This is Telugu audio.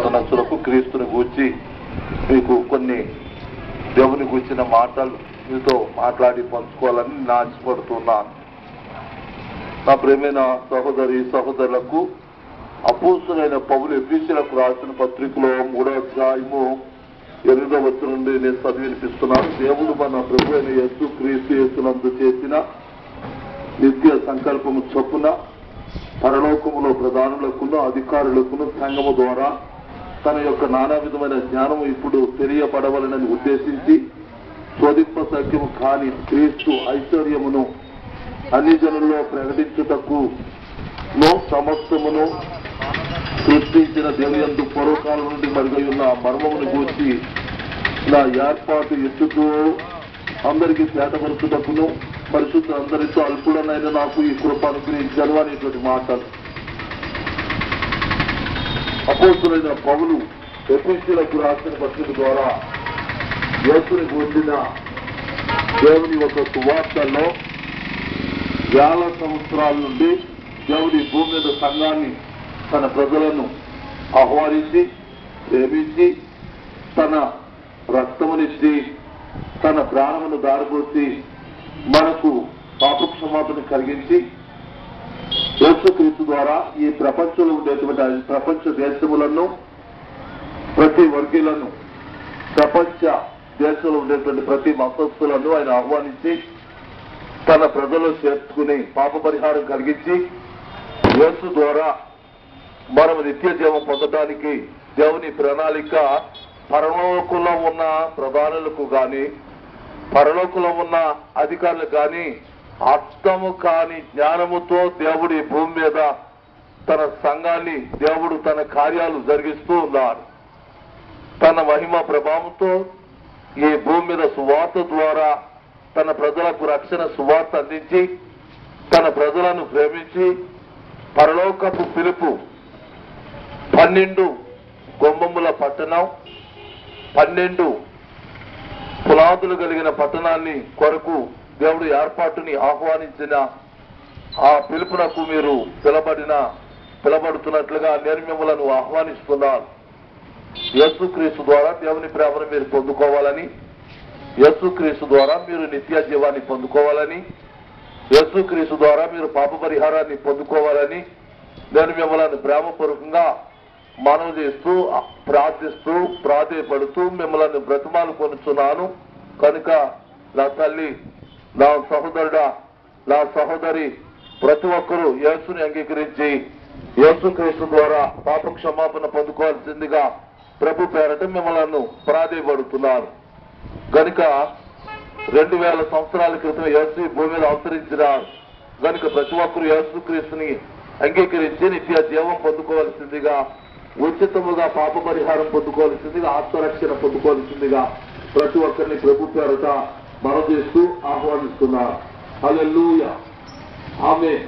యవనస్తులకు క్రీస్తుని గూర్చి మీకు కొన్ని దేవుని గూర్చిన మాటలు మీతో మాట్లాడి పంచుకోవాలని నేను ఆశపడుతున్నాను. నా ప్రేమైన సహోదరి సహోదరులకు అపోస్తలుడైన పౌలు ఎఫెసీయులకు రాసిన పత్రికలో 3వ అధ్యాయము 8వ వచనం నుండి నేను చదివి వినిపిస్తున్నాను. దేవుడు మన ప్రభు అయిన యేసునందు చేసిన నిత్య సంకల్పము చొప్పున పరలోకములో ప్రధానులకును అధికారులకును సంఘము ద్వారా తన యొక్క నానా విధమైన జ్ఞానము ఇప్పుడు తెలియపడవలనని ఉద్దేశించి శోధింపశక్యము కాని క్రీస్తు ఐశ్వర్యమును అన్ని జనుల్లో ప్రకటించుటకు సమస్తమును సృష్టించిన దేవుని యందు పూర్వకాలం నుండి మరుగై ఉన్న మర్మమును గూర్చి నా ఏర్పాటు ఎత్తుతూ అందరికీ చేతపరుచుటకును పరిశుద్ధ అందరితో అల్పుడనైనా నాకు ఈ కృప అనుగ్రహించారు అనేటువంటి మాటలు అపోస్తలుడైన పౌలు ఎఫెసీయులకు రాసిన పత్రిక ద్వారా యేసుని గూర్చిన దేవుని యొక్క సువార్తల్లో వేల సంవత్సరాల నుండి దేవుడి భూమి మీద సంఘాన్ని తన ప్రజలను ఆహ్వానించి ప్రేమించి తన రక్తమునిచ్చి తన ప్రాణమును దారిపోసి మనకు పాపక్షమాపణ కలిగించి యేసుక్రీస్తు ద్వారా ఈ ప్రపంచంలో ఉండేటువంటి ప్రపంచ దేశములను ప్రతి వర్గీయులను ప్రపంచ దేశంలో ఉండేటువంటి ప్రతి మతస్థులను ఆయన ఆహ్వానించి తన ప్రజలు చేర్చుకుని పాప పరిహారం కలిగించి యేసు ద్వారా మనం నిత్య జీవం పొందడానికి దేవుని ప్రణాళిక పరలోకంలో ఉన్న ప్రధానులకు గాని పరలోకంలో ఉన్న అధికారులకు గాని అర్థము కాని జ్ఞానముతో దేవుడి భూమి మీద తన సంఘాన్ని దేవుడు తన కార్యాలు జరిగిస్తూ ఉన్నారు. తన మహిమ ప్రభావంతో ఈ భూమి మీద సువార్త ద్వారా తన ప్రజలకు రక్షణ సువార్త అందించి తన ప్రజలను ప్రేమించి పరలోకపు పిలుపు 12 గుమ్మముల పట్టణం 12 పునాదులు కలిగిన పట్టణాన్ని కొరకు దేవుడు ఏర్పాటుని ఆహ్వానించిన ఆ పిలుపునకు మీరు పిలబడుతున్నట్లుగా నేను మిమ్మలను ఆహ్వానిస్తున్నాను. యేసుక్రీస్తు ద్వారా దేవుని ప్రేమను మీరు పొందుకోవాలని, యేసుక్రీస్తు ద్వారా మీరు నిత్య జీవాన్ని పొందుకోవాలని, యేసుక్రీస్తు ద్వారా మీరు పాప పరిహారాన్ని పొందుకోవాలని నేను మిమ్మల్ని ప్రేమపూర్వకంగా మనవి చేస్తూ ప్రార్థిస్తూ ప్రాధేయపడుతూ మిమ్మల్ని బ్రతిమాలు కొనుచున్నాను. కనుక నా తల్లి, నా సహోదరుడా, నా సహోదరి ప్రతి ఒక్కరూ యేసుని అంగీకరించి యేసుక్రీస్తు ద్వారా పాప క్షమాపణ పొందుకోవాల్సిందిగా ప్రభు పేరట మిమ్మల్ని ప్రాధేయపడుతున్నాను. కనుక 2000 సంవత్సరాల క్రితం యేసు భూమి మీద అవతరించినారు. కనుక ప్రతి ఒక్కరు యేసుక్రీస్తుని అంగీకరించి నిత్య జీవం పొందుకోవాల్సిందిగా, ఉచితముగా పాప పరిహారం పొందుకోవాల్సిందిగా, ఆత్మరక్షణ పొందుకోవాల్సిందిగా ప్రతి ఒక్కరిని ప్రభు పేరట మనం చేస్తూ ఆహ్వానిస్తున్నారు. హల్లెలూయా, ఆమేన్.